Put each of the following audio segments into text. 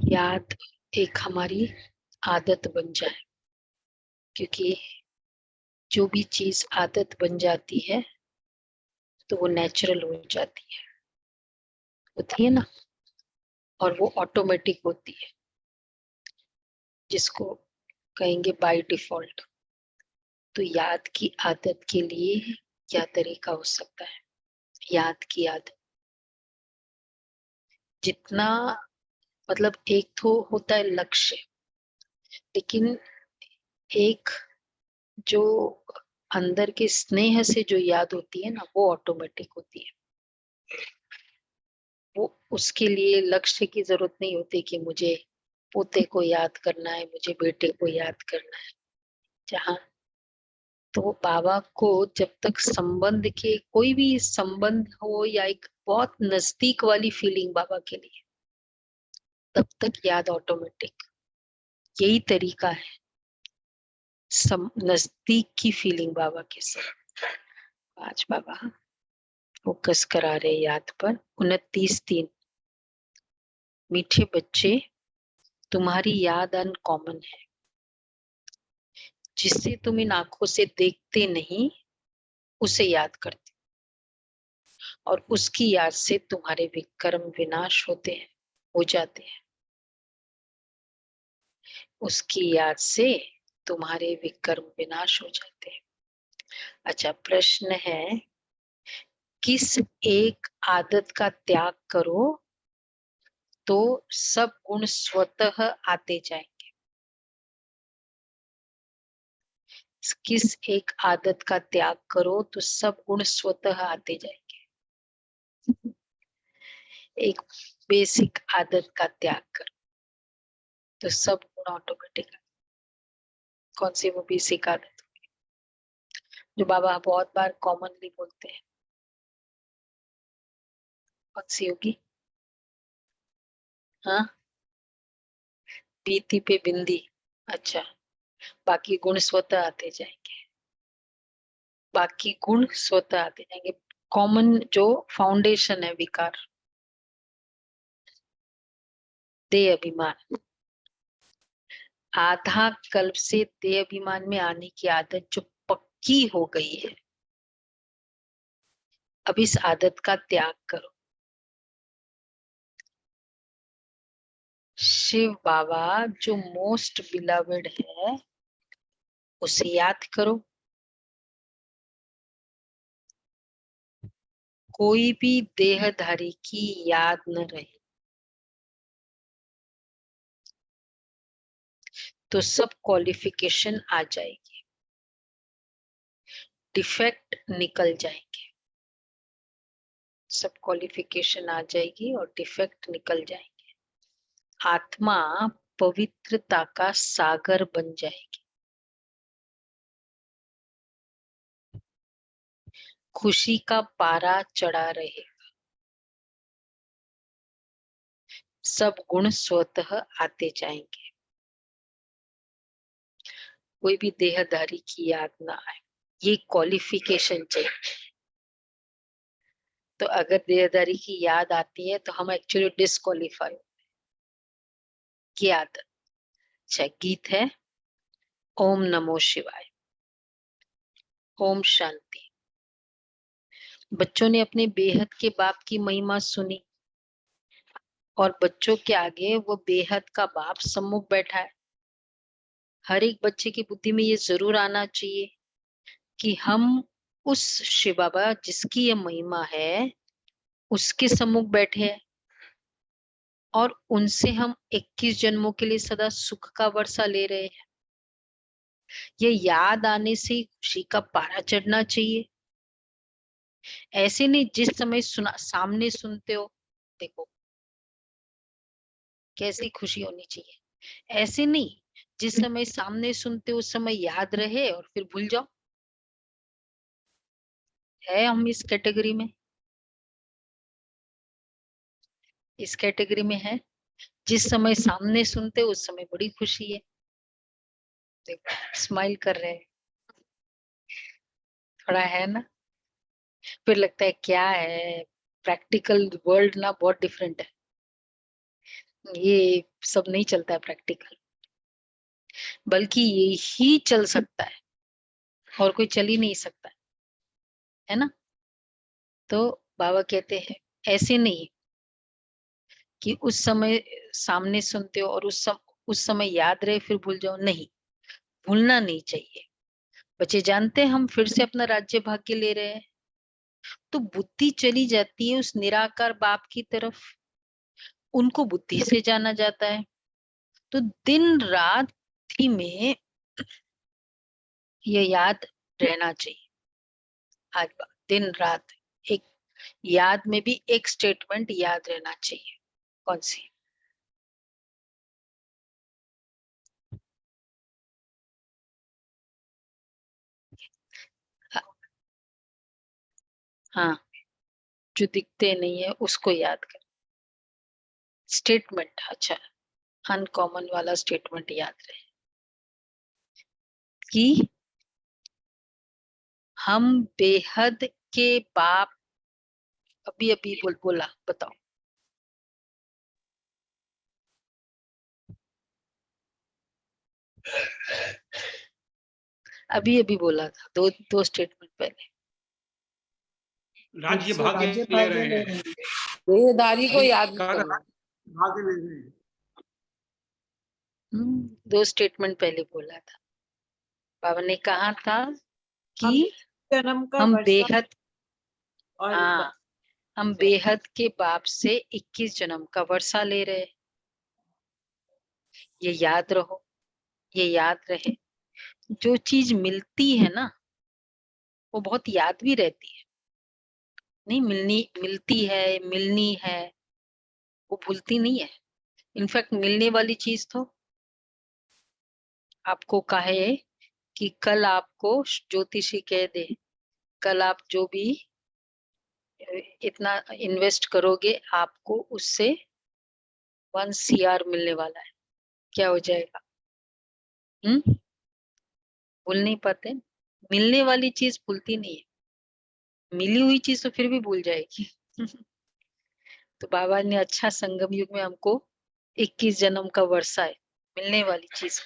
याद एक हमारी आदत बन जाए, क्योंकि जो भी चीज आदत बन जाती है तो वो नेचुरल हो जाती है, होती है ना, और वो ऑटोमेटिक होती है, जिसको कहेंगे बाय डिफॉल्ट। तो याद की आदत के लिए क्या तरीका हो सकता है? याद की आदत जितना, मतलब एक तो होता है लक्ष्य, लेकिन एक जो अंदर के स्नेह से जो याद होती है ना, वो ऑटोमेटिक होती है। वो उसके लिए लक्ष्य की जरूरत नहीं होती कि मुझे पोते को याद करना है, मुझे बेटे को याद करना है। जहाँ तो बाबा को जब तक संबंध के कोई भी संबंध हो या एक बहुत नजदीक वाली फीलिंग बाबा के लिए, तब तक याद ऑटोमेटिक। यही तरीका है नजदीक की फीलिंग बाबा के साथ। आज बाबा फोकस करा रहे याद पर। 29:3। मीठे बच्चे, तुम्हारी याद अनकॉमन है। जिससे तुम इन आंखों से देखते नहीं, उसे याद करते, और उसकी याद से तुम्हारे विक्रम विनाश होते हैं, हो जाते हैं। उसकी याद से तुम्हारे विक्रम विनाश हो जाते हैं। अच्छा, प्रश्न है, किस एक आदत का त्याग करो तो सब गुण स्वतः आते जाएंगे? किस एक आदत का त्याग करो तो सब गुण स्वतः आते जाएंगे? एक बेसिक आदत का त्याग करो तो सब गुण ऑटोमेटिक। कौन सी वो बेसिक आदत जो बाबा बहुत बार कॉमनली बोलते हैं? कौन सी होगी? हाँ, बीती पे बिंदी। अच्छा, बाकी गुण स्वतः आते जाएंगे। बाकी गुण स्वतः आते जाएंगे। कॉमन जो फाउंडेशन है विकार, देह अभिमान। आधा कल्प से देह अभिमान में आने की आदत जो पक्की हो गई है, अब इस आदत का त्याग करो। शिव बाबा जो मोस्ट बिलवेड है, उसे याद करो। कोई भी देहधारी की याद न रहे तो सब क्वालिफिकेशन आ जाएगी, डिफेक्ट निकल जाएंगे। सब क्वालिफिकेशन आ जाएगी और डिफेक्ट निकल जाएंगे। आत्मा पवित्रता का सागर बन जाएगी। खुशी का पारा चढ़ा रहे। सब गुण स्वतः आते जाएंगे। कोई भी देहधारी की याद ना आए, ये क्वालिफिकेशन चाहिए। तो अगर देहधारी की याद आती है तो हम एक्चुअली डिस्क्वालीफाई की आदत। अच्छा, गीत है, ओम नमो शिवाय। ओम शांति। बच्चों ने अपने बेहद के बाप की महिमा सुनी, और बच्चों के आगे वो बेहद का बाप सम्मुख बैठा है। हर एक बच्चे की बुद्धि में ये जरूर आना चाहिए कि हम उस शिव बाबा जिसकी ये महिमा है, उसके सम्मुख बैठे हैं, और उनसे हम 21 जन्मों के लिए सदा सुख का वर्षा ले रहे हैं। ये याद आने से ही खुशी का पारा चढ़ना चाहिए। ऐसे नहीं जिस समय सुना सामने सुनते हो, देखो कैसी खुशी होनी चाहिए। ऐसे नहीं जिस समय सामने सुनते हो उस समय याद रहे और फिर भूल जाओ। है हम इस कैटेगरी में, इस कैटेगरी में है। जिस समय सामने सुनते हो उस समय बड़ी खुशी है, देखो स्माइल कर रहे हैं, थोड़ा है ना। फिर लगता है क्या है, प्रैक्टिकल वर्ल्ड ना बहुत डिफरेंट है, ये सब नहीं चलता है प्रैक्टिकल, बल्कि ये ही चल सकता है और कोई चल ही नहीं सकता है ना। तो बाबा कहते हैं ऐसे नहीं कि उस समय सामने सुनते हो और उस समय याद रहे फिर भूल जाओ, नहीं, भूलना नहीं चाहिए। बच्चे जानते हैं हम फिर से अपना राज्य भाग्य ले रहे हैं, तो बुद्धि चली जाती है उस निराकार बाप की तरफ, उनको बुद्धि से जाना जाता है। तो दिन रात ही में ये याद रहना चाहिए। आज दिन रात एक याद में भी एक स्टेटमेंट याद रहना चाहिए। कौन सी? हाँ, जो दिखते नहीं है उसको याद कर। स्टेटमेंट, अच्छा, अनकॉमन वाला स्टेटमेंट याद रहे कि हम बेहद के बाप। अभी अभी बोला, बताओ। अभी अभी बोला था, दो दो स्टेटमेंट पहले। राज्य इससे भाग्य राज्य ले भाग्य रहे ले हैं। रहे हैं, देहधारी को याद नहीं कहा था, करना। भाग्य ले रहे हैं। दो स्टेटमेंट पहले बोला था। बाबा ने कहा था कि हम जन्म का हम वर्षा बेहद, और हाँ, हम बेहद के बाप से 21 जन्म का वर्षा ले रहे। ये याद रहो, ये याद रहे। जो चीज मिलती है ना वो बहुत याद भी रहती है, नहीं मिलती है, मिलनी है, वो भूलती नहीं है। इनफैक्ट मिलने वाली चीज तो आपको कहे कि कल आपको ज्योतिषी कह दे, कल आप जो भी इतना इन्वेस्ट करोगे आपको उससे 1 CR मिलने वाला है, क्या हो जाएगा? भूल नहीं पाते। मिलने वाली चीज भूलती नहीं है, मिली हुई चीज तो फिर भी भूल जाएगी। तो बाबा ने अच्छा संगम युग में हमको 21 जन्म का वर्षा है मिलने वाली चीज।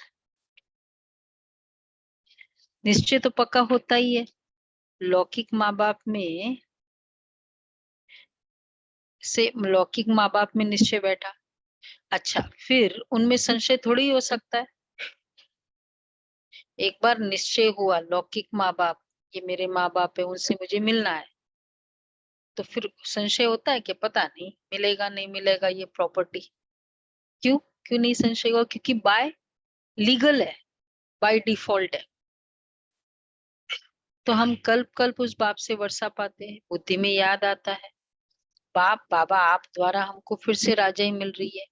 निश्चय तो पक्का होता ही है, लौकिक माँ बाप में से लौकिक माँ बाप में निश्चय बैठा। अच्छा, फिर उनमें संशय थोड़ी हो सकता है। एक बार निश्चय हुआ लौकिक माँ बाप, ये मेरे माँ बाप है, उनसे मुझे मिलना है, तो फिर संशय होता है कि पता नहीं मिलेगा नहीं मिलेगा ये प्रॉपर्टी। क्यों? क्यों नहीं संशय हुआ? क्योंकि बाय लीगल है, बाय डिफॉल्ट है। तो हम कल्प कल्प उस बाप से वर्षा पाते हैं, बुद्धि में याद आता है, बाप बाबा आप द्वारा हमको फिर से राजाई मिल रही है,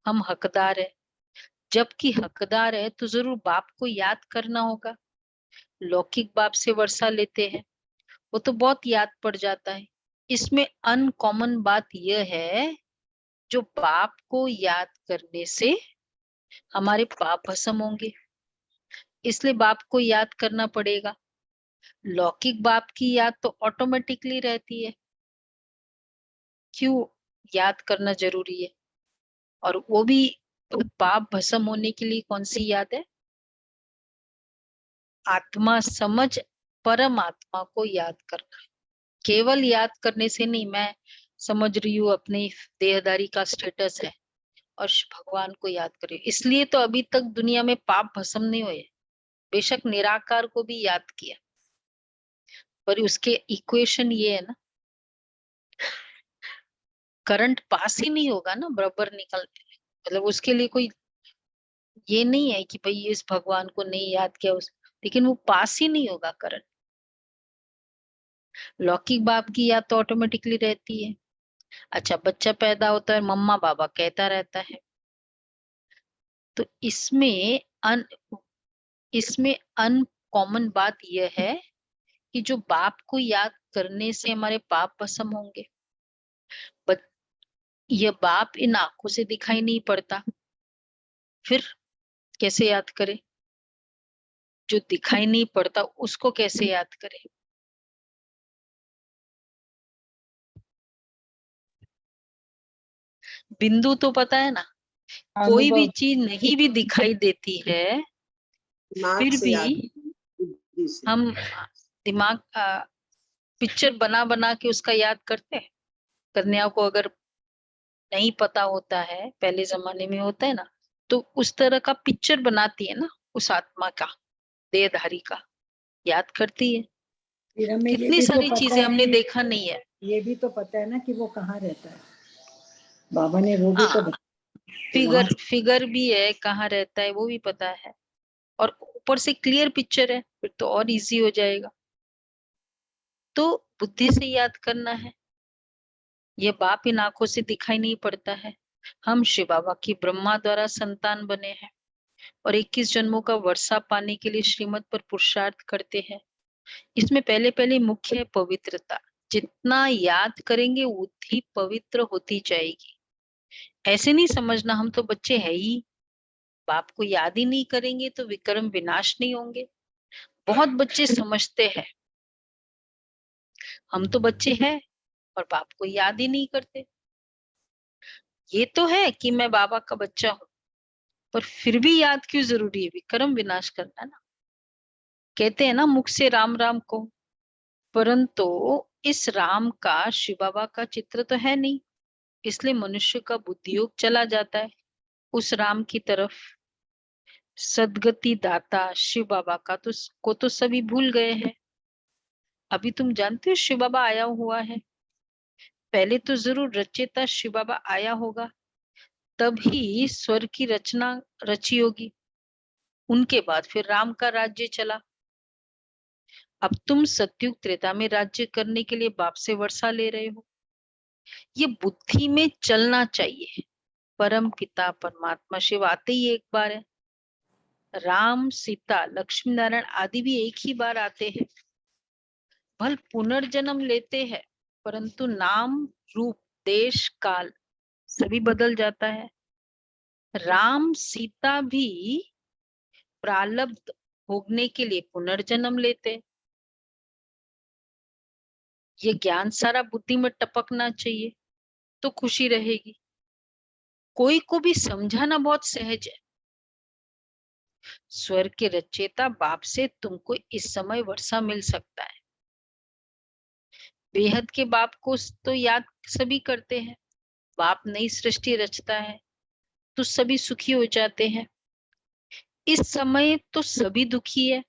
हम हकदार है। जबकि हकदार है तो जरूर बाप को याद करना होगा। लौकिक बाप से वर्षा लेते हैं वो तो बहुत याद पड़ जाता है। इसमें अनकॉमन बात यह है, जो बाप को याद करने से हमारे पाप भस्म होंगे, इसलिए बाप को याद करना पड़ेगा। लौकिक बाप की याद तो ऑटोमेटिकली रहती है, क्यों याद करना जरूरी है? और वो भी पाप भस्म होने के लिए कौन सी याद है? आत्मा समझ परमात्मा को याद करना। केवल याद करने से नहीं, मैं समझ रही हूँ अपनी देहदारी का स्टेटस है और भगवान को याद कर रही हूँ, इसलिए तो अभी तक दुनिया में पाप भस्म नहीं हुए। बेशक निराकार को भी याद किया, पर उसके इक्वेशन ये है ना, करंट पास ही नहीं होगा ना बराबर निकल, मतलब उसके लिए कोई ये नहीं है कि भाई इस भगवान को नहीं याद किया उस, लेकिन वो पास ही नहीं होगा करंट। लौकिक बाप की याद तो ऑटोमेटिकली रहती है। अच्छा, बच्चा पैदा होता है, मम्मा बाबा कहता रहता है, तो इसमें अनकॉमन बात यह है कि जो बाप को याद करने से हमारे पाप भस्म होंगे। बट यह बाप इन आंखों से दिखाई नहीं पड़ता, फिर कैसे याद करे? जो दिखाई नहीं पड़ता उसको कैसे याद करे? बिंदु तो पता है ना, कोई भी अनुभव चीज नहीं भी दिखाई देती है दिमाग फिर से याद, भी बुद्धि से। हम दिमाग पिक्चर बना बना के उसका याद करते हैं। कन्या को अगर नहीं पता होता है, पहले जमाने में होता है ना, तो उस तरह का पिक्चर बनाती है ना, उस आत्मा का, देहधारी का, याद करती है। फिर हमें ये कितनी भी तो सारी पता चीजें है, हमने देखा नहीं है। ये भी तो पता है ना कि वो कहाँ रहता है। बाबा ने वो भी तो हाँ, बताया। फिगर भी है, कहाँ रहता है वो भी पता है, और ऊपर से क्लियर पिक्चर है, फिर तो और इजी हो जाएगा। तो बुद्धि से याद करना है। ये बाप इन आंखों से दिखाई नहीं पड़ता है। हम शिव बाबा की ब्रह्मा द्वारा संतान बने हैं और 21 जन्मों का वर्षा पाने के लिए श्रीमत पर पुरुषार्थ करते हैं। इसमें पहले पहले मुख्य है पवित्रता। जितना याद करेंगे उतनी पवित्र होती जाएगी। ऐसे नहीं समझना हम तो बच्चे हैं ही, बाप को याद ही नहीं करेंगे तो विक्रम विनाश नहीं होंगे। बहुत बच्चे समझते हैं हम तो बच्चे हैं और बाप को याद ही नहीं करते। ये तो है कि मैं बाबा का बच्चा हूँ, पर फिर भी याद क्यों जरूरी है? विक्रम विनाश करना ना। कहते हैं ना मुख से राम राम को, परंतु इस राम का शिव बाबा का चित्र तो है नहीं, इसलिए मनुष्य का बुद्धियोग चला जाता है उस राम की तरफ। सदगति दाता शिव बाबा को तो सभी भूल गए हैं। अभी तुम जानते हो शिव बाबा आया हुआ है, पहले तो जरूर रचेता शिव बाबा आया होगा, तभी स्वर्ग की रचना रची होगी, उनके बाद फिर राम का राज्य चला। अब तुम सतयुग त्रेता में राज्य करने के लिए बाप से वर्षा ले रहे हो। ये बुद्धि में चलना चाहिए। परम पिता परमात्मा शिव आते ही एक बार है, राम सीता लक्ष्मी नारायण आदि भी एक ही बार आते हैं। भल पुनर्जन्म लेते हैं, परंतु नाम रूप देश काल सभी बदल जाता है। राम सीता भी प्रारब्ध भोगने के लिए पुनर्जन्म लेते। ये ज्ञान सारा बुद्धि में टपकना चाहिए तो खुशी रहेगी। कोई को भी समझाना बहुत सहज है। स्वर्ग के रचयिता बाप से तुमको इस समय वर्षा मिल सकता है। बेहद के बाप को तो याद सभी करते हैं। बाप नई सृष्टि रचता है तो सभी सुखी हो जाते हैं। इस समय तो सभी दुखी है।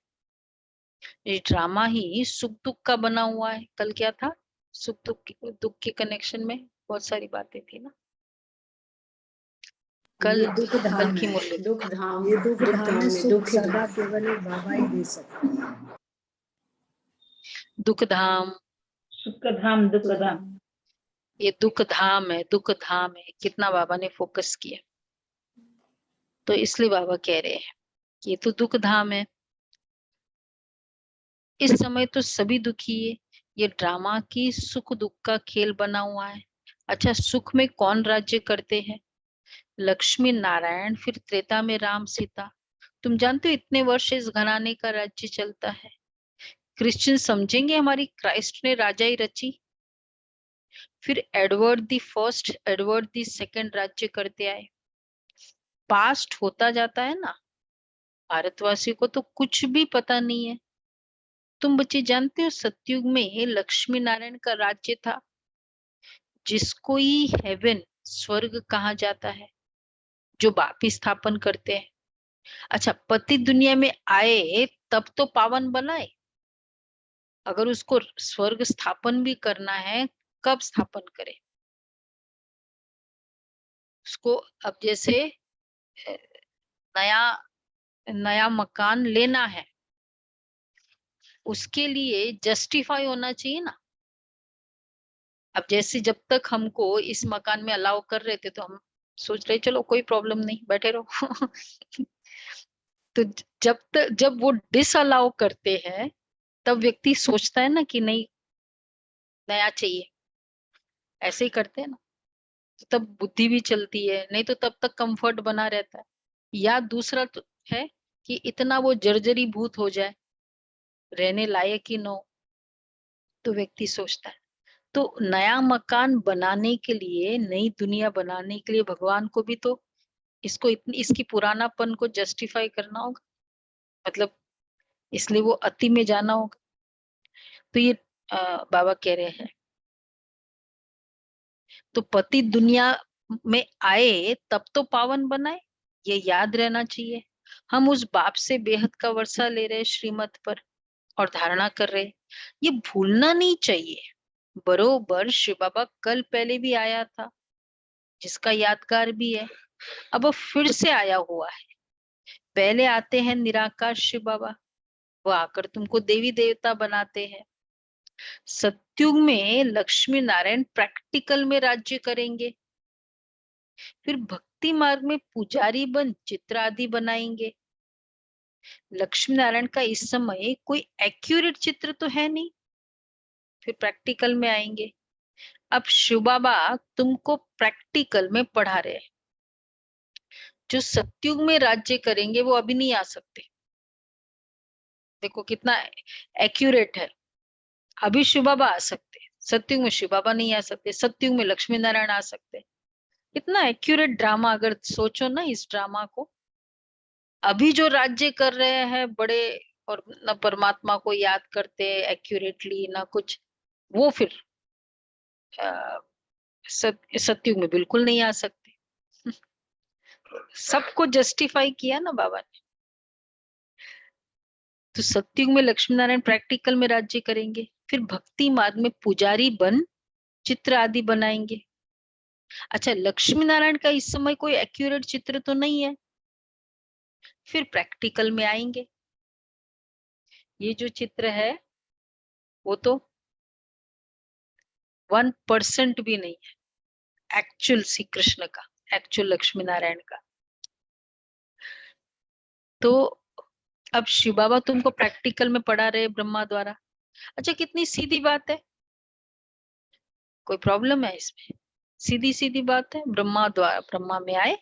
ये ड्रामा ही सुख दुख का बना हुआ है। कल क्या था? सुख दुख के कनेक्शन में बहुत सारी बातें थी ना। कल ये दुख कल धाम की है, मुरली दुख धाम, ये दुख दुख धाम धाम में में सुख दुख सदा केवल एक बाबा ही दे सकते हैं। दुख धाम, सुख धाम दुख धाम। ये दुख धाम है, दुख धाम है। कितना बाबा ने फोकस किया, तो इसलिए बाबा कह रहे हैं कि ये तो दुख धाम है। इस समय तो सभी दुखी है। ये ड्रामा की सुख दुख का खेल बना हुआ है। अच्छा, सुख में कौन राज्य करते हैं? लक्ष्मी नारायण, फिर त्रेता में राम सीता। तुम जानते हो इतने वर्ष इस घराने का राज्य चलता है। क्रिश्चियन समझेंगे हमारी क्राइस्ट ने राजाई रची। फिर Edward the first, Edward the second राज्य करते आए। पास्ट होता जाता है ना। भारतवासी को तो कुछ भी पता नहीं है। तुम बच्चे जानते हो सतयुग में लक्ष्मी नारायण का राज्य था, जिसको ही हेवन स्वर्ग कहा जाता है, जो बापी स्थापन करते हैं। अच्छा, पति दुनिया में आए तब तो पावन बनाए। अगर उसको स्वर्ग स्थापन भी करना है, कब स्थापन करे उसको? अब जैसे नया नया मकान लेना है, उसके लिए जस्टिफाई होना चाहिए ना। अब जैसे जब तक हमको इस मकान में अलाउ कर रहे थे तो हम सोच रहे चलो कोई प्रॉब्लम नहीं, बैठे रहो। तो जब वो डिस अलाउ करते हैं तब व्यक्ति सोचता है ना कि नहीं, नया चाहिए। ऐसे ही करते हैं ना, तो तब बुद्धि भी चलती है, नहीं तो तब तक कंफर्ट बना रहता है। या दूसरा तो है कि इतना वो जर्जरी भूत हो जाए, रहने लायक ही न हो, तो व्यक्ति सोचता है तो नया मकान बनाने के लिए, नई दुनिया बनाने के लिए भगवान को भी तो इसकी पुरानापन को जस्टिफाई करना होगा, मतलब इसलिए वो अति में जाना होगा। तो ये बाबा कह रहे हैं, तो पति दुनिया में आए तब तो पावन बनाए, ये याद रहना चाहिए। हम उस बाप से बेहद का वर्षा ले रहे श्रीमत पर और धारणा कर रहे, ये भूलना नहीं चाहिए। बरोबर शिव बाबा कल पहले भी आया था, जिसका यादगार भी है, अब वो फिर से आया हुआ है। पहले आते हैं निराकार शिव बाबा, वो आकर तुमको देवी देवता बनाते हैं। सत्युग में लक्ष्मी नारायण प्रैक्टिकल में राज्य करेंगे, फिर भक्ति मार्ग में पुजारी बन चित्र आदि बनाएंगे। लक्ष्मी नारायण का इस समय कोई एक्यूरेट चित्र तो है नहीं, फिर प्रैक्टिकल में आएंगे। अब शिव बाबा तुमको प्रैक्टिकल में पढ़ा रहे हैं। जो सत्युग में राज्य करेंगे वो अभी नहीं आ सकते। देखो कितना एक्यूरेट है। अभी शिव बाबा आ सकते, सत्युग में शिव बाबा नहीं आ सकते, सत्युग में लक्ष्मी नारायण आ सकते। इतना एक्यूरेट ड्रामा, अगर सोचो ना इस ड्रामा को। अभी जो राज्य कर रहे हैं बड़े, और न परमात्मा को याद करते एक्यूरेटली ना कुछ, वो फिर सत्युग में बिल्कुल नहीं आ सकते। सबको जस्टिफाई किया ना बाबा ने। तो सत्युग में लक्ष्मी नारायण प्रैक्टिकल में राज्य करेंगे, फिर भक्ति मार्ग में पुजारी बन चित्र आदि बनाएंगे। अच्छा, लक्ष्मी नारायण का इस समय कोई एक्यूरेट चित्र तो नहीं है, फिर प्रैक्टिकल में आएंगे। ये जो चित्र है वो तो 1% भी नहीं है एक्चुअल श्री कृष्ण का, एक्चुअल लक्ष्मी नारायण का। तो अब शिव बाबा तुमको प्रैक्टिकल में पढ़ा रहे ब्रह्मा द्वारा। अच्छा, कितनी सीधी बात है, कोई प्रॉब्लम है इसमें? सीधी सीधी बात है। ब्रह्मा में आए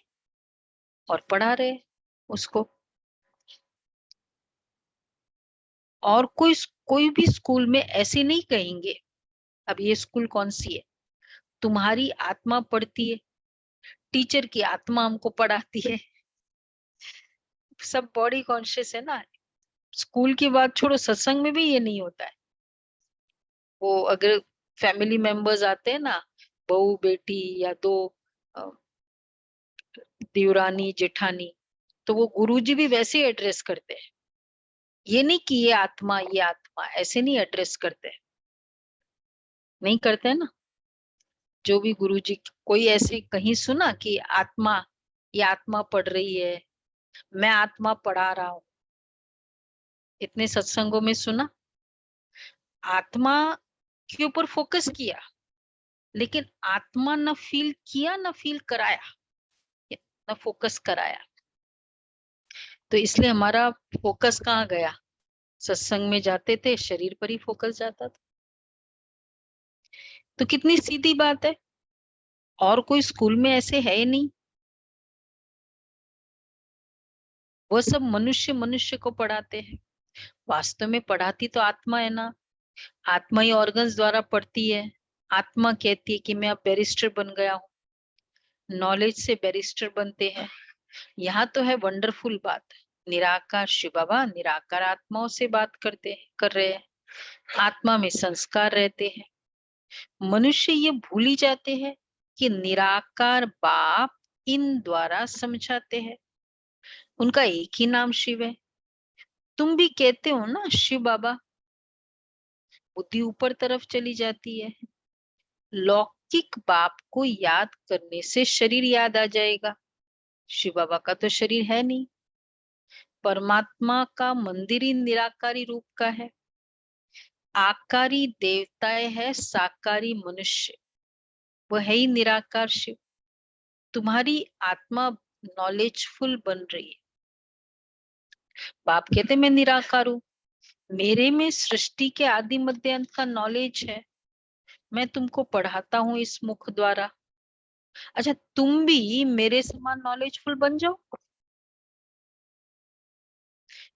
और पढ़ा रहे उसको। और कोई भी स्कूल में ऐसे नहीं कहेंगे, अब ये स्कूल कौन सी है, तुम्हारी आत्मा पढ़ती है, टीचर की आत्मा हमको पढ़ाती है। सब बॉडी कॉन्शियस है ना। स्कूल की बात छोड़ो, सत्संग में भी ये नहीं होता है। वो अगर फैमिली मेंबर्स आते हैं ना, बहू बेटी या दो देवरानी जेठानी, तो वो गुरुजी भी वैसे ही एड्रेस करते हैं। ये नहीं कि ये आत्मा ऐसे नहीं एड्रेस करते, नहीं करते ना। जो भी गुरुजी, कोई ऐसे कहीं सुना कि आत्मा, ये आत्मा पढ़ रही है, मैं आत्मा पढ़ा रहा हूं? इतने सत्संगों में सुना? आत्मा के ऊपर फोकस किया, लेकिन आत्मा न फील किया न फील कराया, न फोकस कराया। तो इसलिए हमारा फोकस कहाँ गया? सत्संग में जाते थे, शरीर पर ही फोकस जाता था। तो कितनी सीधी बात है। और कोई स्कूल में ऐसे है ही नहीं। वो सब मनुष्य मनुष्य को पढ़ाते हैं। वास्तव में पढ़ाती तो आत्मा है ना। आत्मा ही ऑर्गन्स द्वारा पढ़ती है। आत्मा कहती है कि मैं अब बैरिस्टर बन गया हूँ। नॉलेज से बैरिस्टर बनते हैं। यहाँ तो है वंडरफुल बात, निराकार शिव बाबा निराकार आत्माओं से बात कर रहे हैं। आत्मा में संस्कार रहते हैं। मनुष्य ये भूल ही जाते हैं कि निराकार बाप इन द्वारा समझाते हैं। उनका एक ही नाम शिव है। तुम भी कहते हो ना शिव बाबा, बुद्धि ऊपर तरफ चली जाती है। लौकिक बाप को याद करने से शरीर याद आ जाएगा। शिव बाबा का तो शरीर है नहीं। परमात्मा का मंदिर ही निराकारी रूप का है। आकारी देवताएं है, साकारी मनुष्य, वो है ही निराकार शिव। तुम्हारी आत्मा नॉलेजफुल बन रही है। बाप कहते मैं निराकार हूँ, मेरे में सृष्टि के आदि मध्य अंत का नॉलेज है। मैं तुमको पढ़ाता हूँ इस मुख द्वारा। अच्छा, तुम भी मेरे समान नॉलेजफुल बन जाओ,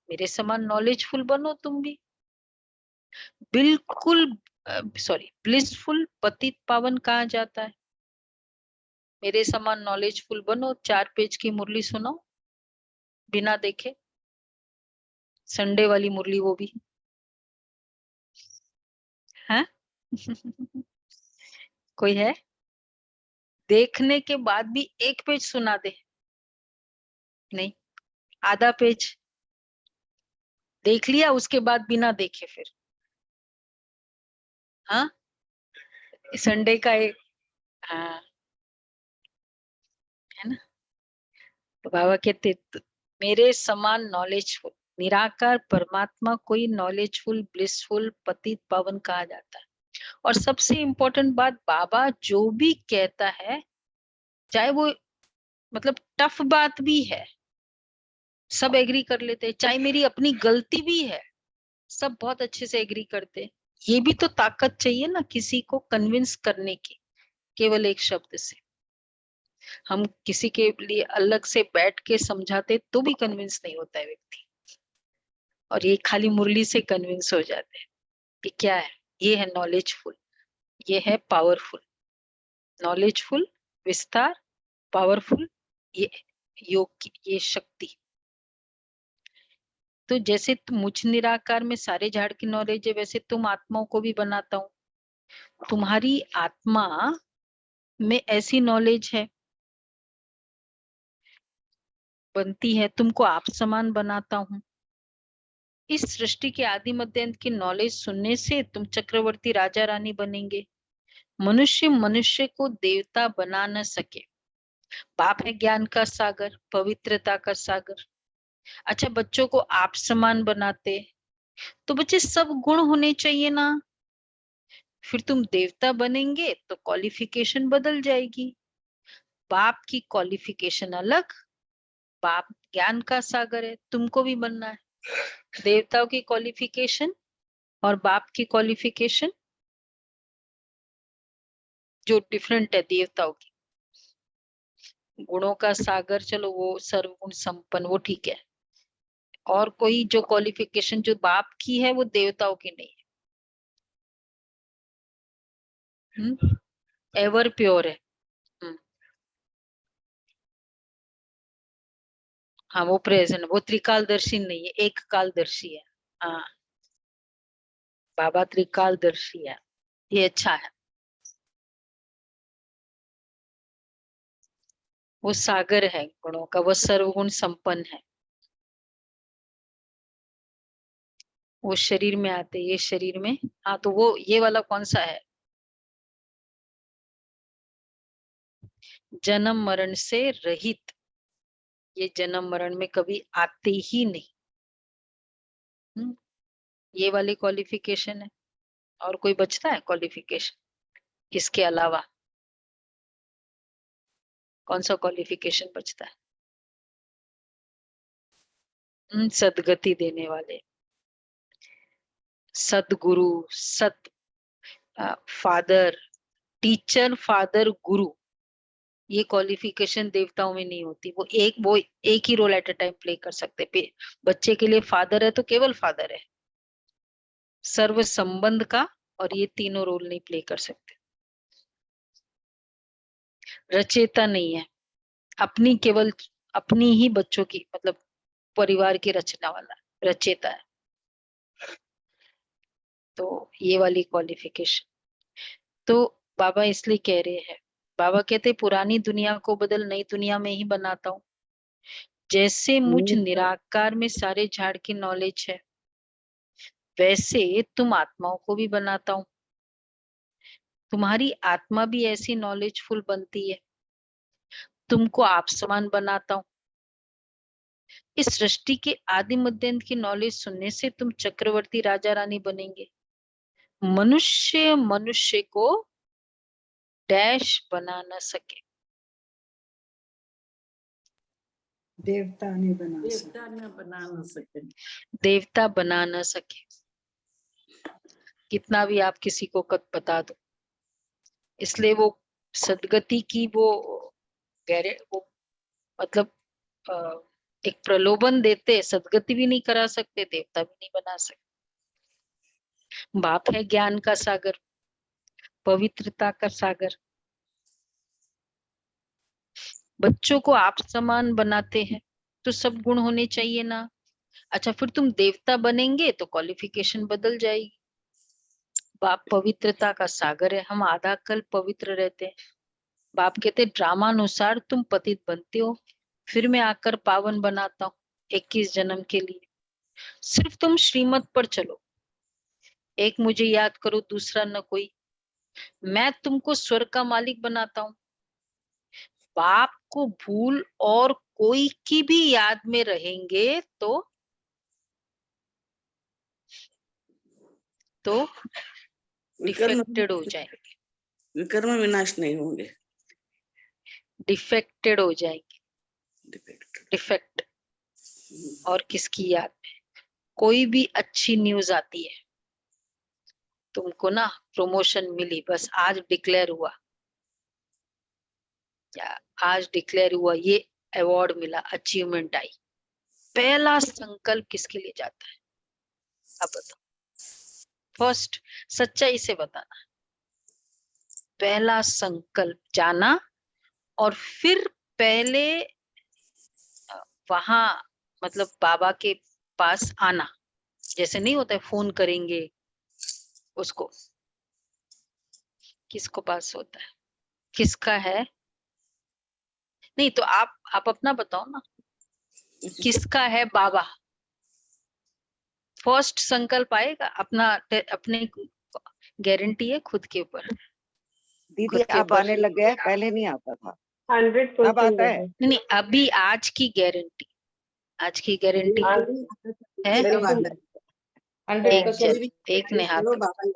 मेरे समान नॉलेजफुल बनो तुम भी। बिल्कुल सॉरी, ब्लिसफुल पतित पावन कहा जाता है। मेरे समान नॉलेजफुल बनो, 4 पेज की मुरली सुनाओ बिना देखे, संडे वाली मुरली वो भी, है? कोई है? देखने के बाद भी 1 पेज सुना दे? नहीं, आधा पेज देख लिया, उसके बाद बिना देखे फिर, हाँ, संडे का एक, हाँ, है ना? तो बाबा कहते मेरे समान नॉलेजफुल निराकार परमात्मा कोई नॉलेजफुल ब्लिसफुल पतित पावन कहा जाता है। और सबसे इम्पोर्टेंट बात, बाबा जो भी कहता है, चाहे वो मतलब टफ बात भी है, सब एग्री कर लेते हैं, चाहे मेरी अपनी गलती भी है, सब बहुत अच्छे से एग्री करते हैं। ये भी तो ताकत चाहिए ना किसी को कन्विंस करने की, केवल एक शब्द से। हम किसी के लिए अलग से बैठ के समझाते तो भी कन्विंस नहीं होता है व्यक्ति, और ये खाली मुरली से कन्विंस हो जाते हैं कि क्या है, ये है नॉलेजफुल, ये है पावरफुल। नॉलेजफुल, विस्तार, पावरफुल, ये योग की ये शक्ति। तो जैसे मुझ निराकार में सारे झाड़ की नॉलेज है, वैसे तुम आत्माओं को भी बनाता हूँ। तुम्हारी आत्मा में ऐसी नॉलेज है, बनती है, तुमको आप समान बनाता हूँ। इस सृष्टि के आदि मध्य अंत की नॉलेज सुनने से तुम चक्रवर्ती राजा रानी बनेंगे। मनुष्य मनुष्य को देवता बना न सके। बाप है ज्ञान का सागर, पवित्रता का सागर। अच्छा, बच्चों को आप समान बनाते, तो बच्चे सब गुण होने चाहिए ना, फिर तुम देवता बनेंगे तो क्वालिफिकेशन बदल जाएगी। बाप की क्वालिफिकेशन अलग, बाप ज्ञान का सागर है, तुमको भी बनना है। देवताओं की क्वालिफिकेशन और बाप की क्वालिफिकेशन जो डिफरेंट है देवताओं की। गुणों का सागर, चलो वो सर्वगुण संपन्न, वो ठीक है। और कोई जो क्वालिफिकेशन जो बाप की है वो देवताओं की नहीं है। एवर प्योर है। हम्म, हाँ वो प्रेजेंट, वो त्रिकालदर्शी नहीं है, एक कालदर्शी है। हाँ, बाबा त्रिकालदर्शी है, ये अच्छा है। वो सागर है गुणों का, वो सर्वगुण संपन्न है। वो शरीर में आते, ये शरीर में, हाँ तो वो ये वाला कौन सा है? जन्म मरण से रहित, ये जन्म मरण में कभी आते ही नहीं। ये वाली क्वालिफिकेशन है। और कोई बचता है क्वालिफिकेशन इसके अलावा? कौन सा क्वालिफिकेशन बचता है? सदगति देने वाले, सदगुरु, सत फादर, टीचर, फादर, गुरु। ये क्वालिफिकेशन देवताओं में नहीं होती। वो एक ही role at a time play कर सकते। बच्चे के लिए फादर है तो केवल फादर है, सर्व संबंध का, और ये तीनों रोल नहीं प्ले कर सकते। रचेता नहीं है, अपनी केवल अपनी ही बच्चों की मतलब परिवार की रचना वाला रचेता है। तो ये वाली क्वालिफिकेशन तो बाबा इसलिए कह रहे हैं, बाबा कहते पुरानी दुनिया को बदल नई दुनिया में ही बनाता हूँ। जैसे मुझ निराकार में सारे झाड़ की नॉलेज है, वैसे तुम आत्माओं को भी बनाता हूँ। तुम्हारी आत्मा भी ऐसी नॉलेजफुल बनती है, तुमको आप समान बनाता हूँ। इस सृष्टि के आदि मध्य अंत की नॉलेज सुनने से तुम चक्रवर्ती राजा रानी बनेंगे। मनुष्य मनुष्य को डैश बना न सके। देवता नहीं बना देवता न बना न सके। देवता बना न सके, कितना भी आप किसी को बता दो। इसलिए वो सदगति की वो गहरे वो मतलब अ, एक प्रलोभन देते, सदगति भी नहीं करा सकते, देवता भी नहीं बना सकते। बाप है ज्ञान का सागर, पवित्रता का सागर। बच्चों को आप समान बनाते हैं तो सब गुण होने चाहिए ना। अच्छा, फिर तुम देवता बनेंगे तो क्वालिफिकेशन बदल जाएगी। बाप पवित्रता का सागर है, हम आधा कल पवित्र रहते हैं। बाप कहते ड्रामा अनुसार तुम पतित बनते हो, फिर मैं आकर पावन बनाता हूँ 21 जन्म के लिए। सिर्फ तुम श्रीमत पर चलो, एक मुझे याद करो दूसरा न कोई, मैं तुमको स्वर्ग का मालिक बनाता हूँ। बाप को भूल और कोई की भी याद में रहेंगे तो विकर्म डिफेक्टेड हो जाएंगे, विकर्म विनाश नहीं होंगे। डिफेक्टेड हो जाएंगे, डिफेक्ट। डिफेक्ट। और किसकी याद में? कोई भी अच्छी न्यूज आती है, तुमको ना प्रमोशन मिली, बस आज डिक्लेयर हुआ, या आज डिक्लेयर हुआ, ये अवार्ड मिला, अचीवमेंट आई, पहला संकल्प किसके लिए जाता है? अब बताओ, फर्स्ट सच्चाई से बताना। पहला संकल्प जाना और फिर पहले वहां मतलब बाबा के पास आना। जैसे नहीं होता है फोन करेंगे उसको, किसको पास होता है, किसका है? नहीं तो आप अपना बताओ ना, किसका है बाबा? फर्स्ट संकल्प आएगा अपना, अपने गारंटी है खुद के ऊपर, दीदी खुद के आप ऊपर। आने लग गए, पहले नहीं आता था, 100% अब आता है। नहीं नहीं, अभी आज की गारंटी, आज की गारंटी है। मेरी बात है। एक 100% जन, एक ने हाथ चलो बाबा,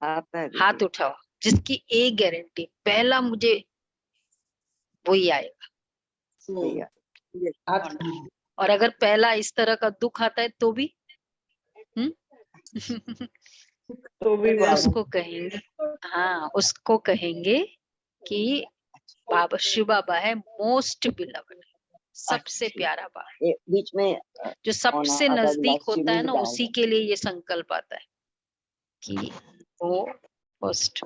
आता है दीदी। हाथ उठाओ जिसकी एक गारंटी, पहला मुझे वही आएगा। भैया और अगर पहला इस तरह का दुख आता है तो भी तो भी बाबा उसको कहेंगे, हाँ उसको कहेंगे कि बाबा शिव बाबा है मोस्ट बिलवड, सबसे अच्छा। प्यारा बाबा। ये बीच में जो सबसे होना, अगर नजदीक लास्ट होता है में ना, उसी बताएगा। के लिए ये संकल्प आता है कि वो फर्स्ट।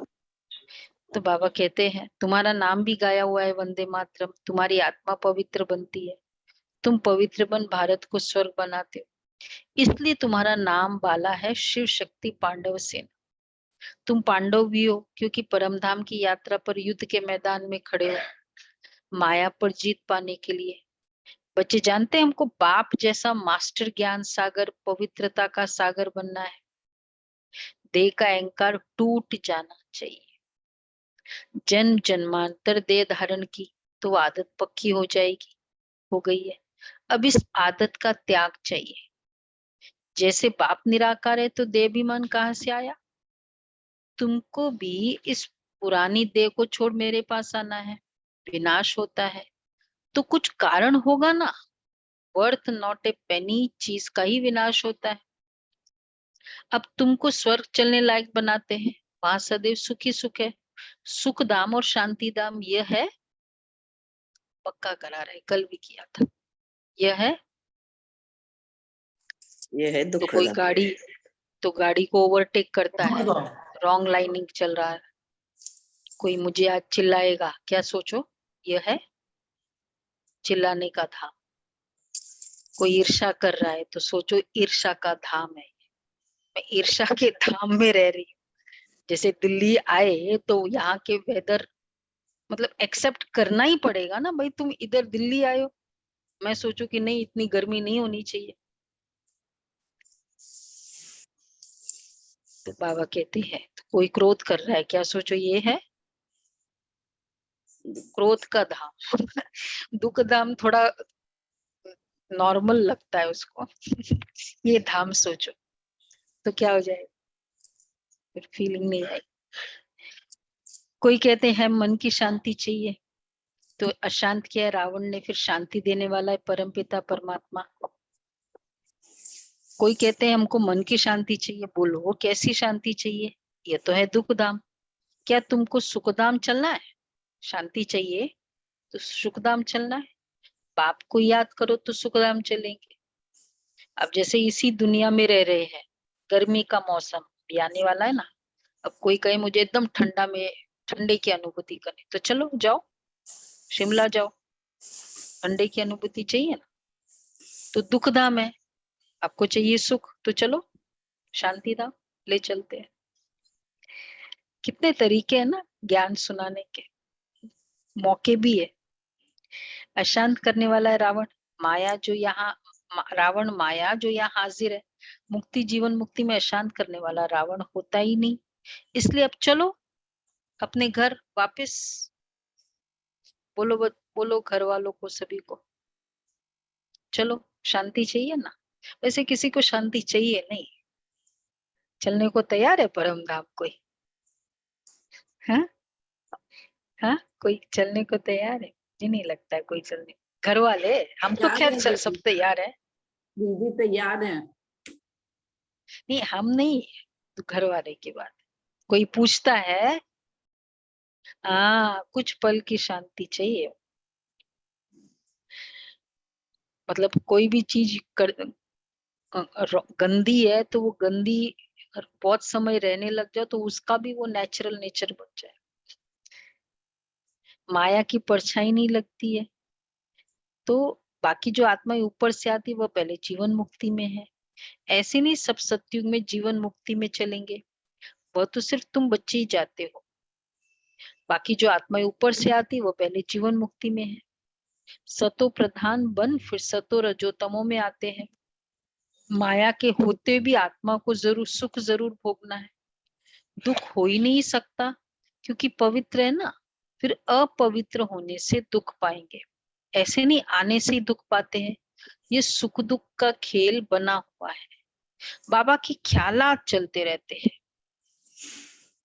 तो बाबा कहते हैं तुम्हारा नाम भी गाया हुआ है वंदे मातरम, तुम्हारी आत्मा पवित्र बनती है, तुम पवित्र बन भारत को स्वर्ग बनाते हो, इसलिए तुम्हारा नाम बाला है शिव शक्ति पांडव सेना। तुम पांडव भी हो क्योंकि परमधाम की यात्रा पर युद्ध के मैदान में खड़े हो, माया पर जीत पाने के लिए। बच्चे जानते हैं हमको बाप जैसा मास्टर ज्ञान सागर, पवित्रता का सागर बनना है। देह का अहंकार टूट जाना चाहिए। जन्म जन्मांतर देह धारण की तो आदत पक्की हो जाएगी, हो गई है। अब इस आदत का त्याग चाहिए। जैसे बाप निराकार है तो देहाभिमान कहाँ से आया? तुमको भी इस पुरानी देह को छोड़ मेरे पास आना है। विनाश होता है तो कुछ कारण होगा ना, वर्थ नॉट ए पेनी चीज का ही विनाश होता है। अब तुमको स्वर्ग चलने लायक बनाते हैं, वहां सदैव सुखी सुख है, सुख धाम और शांति धाम यह है, पक्का करा रहे, कल भी किया था, यह है। ये है तो दुख कोई का। गाड़ी, तो गाड़ी को ओवरटेक करता है, रॉन्ग लाइनिंग चल रहा है, कोई मुझे आज चिल्लाएगा, क्या सोचो, यह है चिल्लाने का धाम। कोई ईर्ष्या कर रहा है तो सोचो ईर्ष्या का धाम है। मैं ईर्ष्या के धाम में रह रही हूँ। जैसे दिल्ली आए तो यहाँ के वेदर मतलब एक्सेप्ट करना ही पड़ेगा ना भाई, तुम इधर दिल्ली आए हो, मैं सोचू कि नहीं इतनी गर्मी नहीं होनी चाहिए। तो बाबा कहते हैं तो कोई क्रोध कर रहा है, क्या सोचो ये है क्रोध का धाम। दुख धाम थोड़ा नॉर्मल लगता है उसको। ये धाम सोचो तो क्या हो जाएगा, फिर फीलिंग नहीं आएगी। कोई कहते हैं मन की शांति चाहिए, तो अशांत किया है रावण ने, फिर शांति देने वाला है परमपिता परमात्मा। कोई कहते हैं हमको मन की शांति चाहिए, बोलो वो कैसी शांति चाहिए? ये तो है दुख धाम। क्या तुमको सुखधाम चलना है? शांति चाहिए तो सुखधाम चलना है, बाप को याद करो तो सुखधाम चलेंगे। अब जैसे इसी दुनिया में रह रहे हैं, गर्मी का मौसम, भी आने वाला है ना। अब कोई कहे मुझे एकदम ठंडे की अनुभूति करनी, तो चलो जाओ, शिमला जाओ, ठंडे की अनुभूति चाहिए ना। तो दुख धाम है, आपको चाहिए सुख, तो चलो शांति धाम ले चलते हैं। कितने तरीके हैं ना ज्ञान सुनाने के, मौके भी है। अशांत करने वाला है रावण, माया जो यहाँ रावण माया जो यहाँ हाजिर है। मुक्ति जीवन मुक्ति में अशांत करने वाला रावण होता ही नहीं। इसलिए अब चलो अपने घर वापस। बोलो घर वालों को, सभी को, चलो शांति चाहिए ना। वैसे किसी को शांति चाहिए नहीं, चलने को तैयार है परम धाम कोई? हाँ हाँ, कोई चलने को तैयार है? मुझे नहीं लगता है कोई चलने। घर वाले, हम तो खैर सब तैयार है। दीदी तैयार है। नहीं हम नहीं, तो घर वाले की बात। कोई पूछता है, हाँ कुछ पल की शांति चाहिए। मतलब कोई भी चीज गंदी है तो वो गंदी बहुत समय रहने लग जाए तो उसका भी वो नेचुरल नेचर बन जाए। माया की परछाई नहीं लगती है तो बाकी जो आत्मा ऊपर से आती है वो पहले जीवन मुक्ति में है। ऐसे नहीं सब सतयुग में जीवन मुक्ति में चलेंगे, वह तो सिर्फ तुम बच्चे ही जाते हो। बाकी जो आत्मा ऊपर से आती है वो पहले जीवन मुक्ति में है। सतो प्रधान बन फिर सतो रजोतमो में आते हैं। माया के होते भी आत्मा को जरूर सुख जरूर भोगना है। दुख हो ही नहीं सकता क्योंकि पवित्र है ना, फिर अपवित्र होने से दुख पाएंगे। ऐसे नहीं आने से ही दुख पाते हैं, ये सुख दुख का खेल बना हुआ है। बाबा की ख्यालात चलते रहते हैं।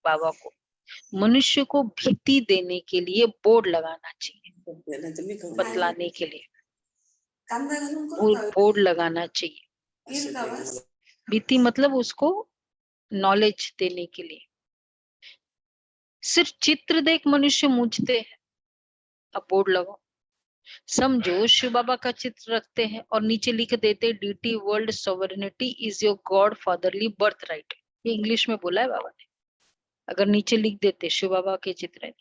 बाबा को मनुष्य को भीति देने के लिए बोर्ड लगाना चाहिए, बतलाने के लिए बोर्ड लगाना चाहिए। भीति मतलब उसको नॉलेज देने के लिए। सिर्फ चित्र देख मनुष्य मूझते हैं, अब बोर्ड लगाओ। समझो शिव बाबा का चित्र रखते हैं और नीचे लिख देते डीटी world sovereignty is your god fatherly birth right. ये इंग्लिश में बोला है बाबा ने। अगर नीचे लिख देते शिव बाबा के चित्र है,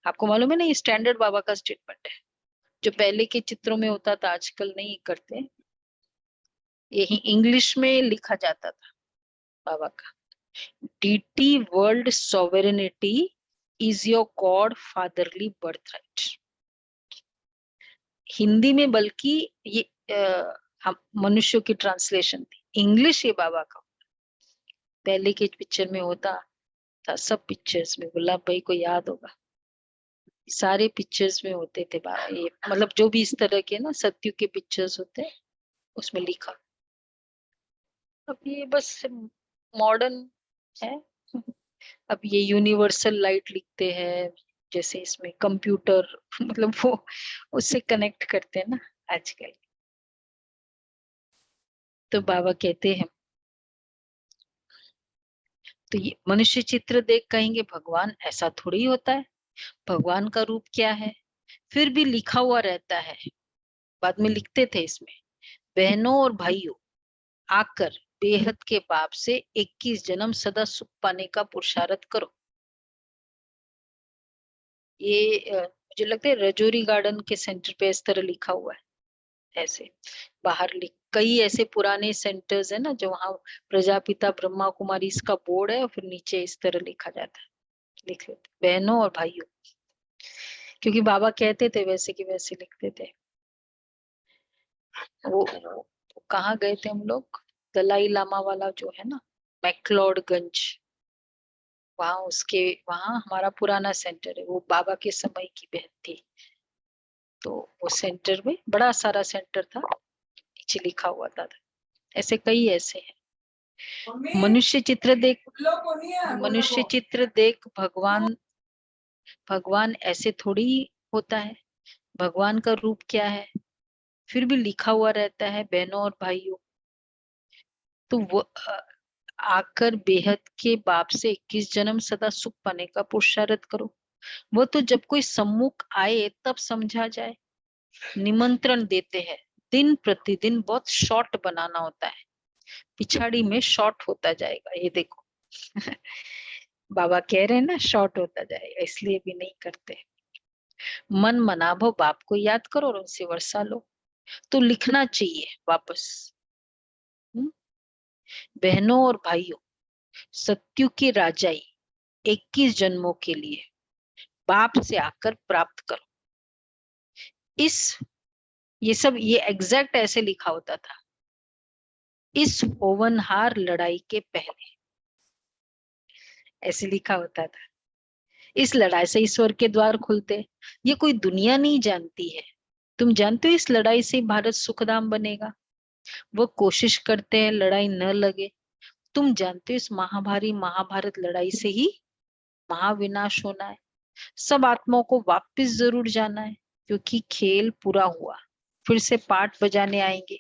आपको मालूम है ना ये स्टैंडर्ड बाबा का स्टेटमेंट है। जो पहले के चित्रों में होता था आजकल नहीं करते, यही इंग्लिश में लिखा जाता था बाबा का। डीटी world sovereignty is your god fatherly birth right. Hindi में बल्कि ये हम मनुष्यों की ट्रांसलेशन थी, इंग्लिश ये बाबा का। पहले के पिक्चर में होता था, सब पिक्चर्स में, गुलाब भाई को याद होगा, सारे पिक्चर्स में होते थे बाबा ये, मतलब जो भी इस तरह के ना सत्यु के पिक्चर्स होते हैं उसमें लिखा। अब ये बस मॉडर्न है। अब ये यूनिवर्सल लाइट लिखते हैं, जैसे इसमें कंप्यूटर मतलब वो उससे कनेक्ट करते हैं ना आजकल। तो बाबा कहते हैं, तो ये मनुष्य चित्र देख कहेंगे भगवान ऐसा थोड़ी होता है, भगवान का रूप क्या है? फिर भी लिखा हुआ रहता है, बाद में लिखते थे इसमें, बहनों और भाइयों आकर बेहद के बाप से 21 जन्म सदा सुख पाने का पुरुषार्थ करो। ये मुझे लगता है रजौरी गार्डन के सेंटर पे इस तरह लिखा हुआ है। ऐसे बाहर कई ऐसे पुराने सेंटर्स है ना जो वहाँ प्रजापिता ब्रह्मा कुमारी इसका बोर्ड है और फिर नीचे इस तरह लिखा जाता है, लिख लेते बहनों और भाइयों, क्योंकि बाबा कहते थे वैसे कि वैसे लिखते थे। वो कहाँ गए थे हम लोग, दलाई लामा वाला जो है ना मैक्लोडगंज, वहाँ उसके वहाँ हमारा पुराना सेंटर है, वो बाबा के समय की बहन थी। तो वो सेंटर में बड़ा सारा सेंटर था, नीचे लिखा हुआ था। ऐसे कई ऐसे हैं। मनुष्य चित्र देख भगवान ऐसे थोड़ी होता है, भगवान का रूप क्या है? फिर भी लिखा हुआ रहता है बहनों और भाइयों। तो वो आकर बेहद के बाप से 21 जन्म सदा सुख पाने का पुरुषार्थ करो। वो तो जब कोई सम्मुख आए तब समझा जाए। निमंत्रण देते हैं, दिन प्रतिदिन बहुत शॉर्ट बनाना होता है, पिछाड़ी में शॉर्ट होता जाएगा। ये देखो बाबा कह रहे हैं ना शॉर्ट होता जाएगा, इसलिए भी नहीं करते। मन मनाभो बाप को याद करो और उनसे वर्षा लो। तो लिखना चाहिए वापस। हम्म? बहनों और भाइयों, सत्यु की राजाई 21 जन्मों के लिए बाप से आकर प्राप्त करो। ये एग्जैक्ट ऐसे लिखा होता था। इस होवनहार लड़ाई के पहले ऐसे लिखा होता था। इस लड़ाई से ईश्वर के द्वार खुलते। ये कोई दुनिया नहीं जानती है। तुम जानते हो इस लड़ाई से भारत सुखधाम बनेगा। वो कोशिश करते हैं लड़ाई न लगे। तुम जानते हो इस महाभारत लड़ाई से ही महाविनाश होना है। सब आत्माओं को वापस जरूर जाना है, क्योंकि खेल पूरा हुआ। फिर से पाठ बजाने आएंगे।